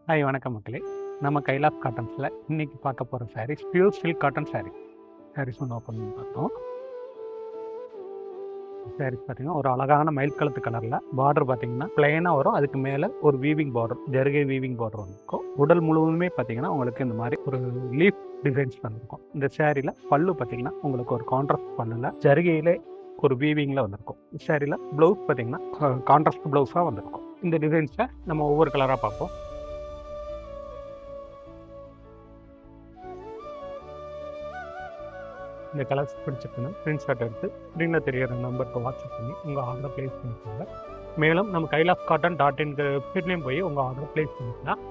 Hi வணக்கம் மக்களே. நம்ம கைலாப் காட்டன்ஸில் இன்னைக்கு பார்க்க போகிற saris pure silk cotton saris ஒன்று ஓப்பன் பண்ணி பார்த்தோம். சாரீஸ் பார்த்தீங்கன்னா ஒரு அழகான மயில் கழுத்து கலரில் பார்டர் பார்த்தீங்கன்னா பிளைனாக வரும். அதுக்கு மேலே ஒரு வீவிங் பார்டர், ஜருகை வீவிங் பார்டர் வந்துருக்கும். உடல் முழுவதுமே பார்த்தீங்கன்னா உங்களுக்கு இந்த மாதிரி ஒரு லீஃப் டிசைன்ஸ் வந்துருக்கும். இந்த சாரியில் பல்லு பார்த்தீங்கன்னா உங்களுக்கு ஒரு கான்ட்ராஸ்ட் பல்லுல ஜருகையிலே ஒரு வீவிங்கில் வந்திருக்கும். சாரியில் ப்ளவுஸ் பார்த்தீங்கன்னா கான்ட்ராஸ்ட் ப்ளவுஸாக வந்திருக்கும். இந்த டிசைன்ஸை நம்ம ஒவ்வொரு கலராக பார்ப்போம். இந்த கலர்ஸ் பிடிச்சிருக்குன்னா ஸ்க்ரீன்ஷாட் எடுத்து ஸ்க்ரீனில் தெரியிற நம்பருக்கு வாட்ஸ்அப் பண்ணி உங்கள் ஆர்டரை ப்ளேஸ் பண்ணிக்கோங்க. மேலும் நம்ம கைலாப் காட்டன்.in வெப்சைட்லேயும் போய் உங்கள் ஆர்டரை ப்ளேஸ் பண்ணிக்கலாம்.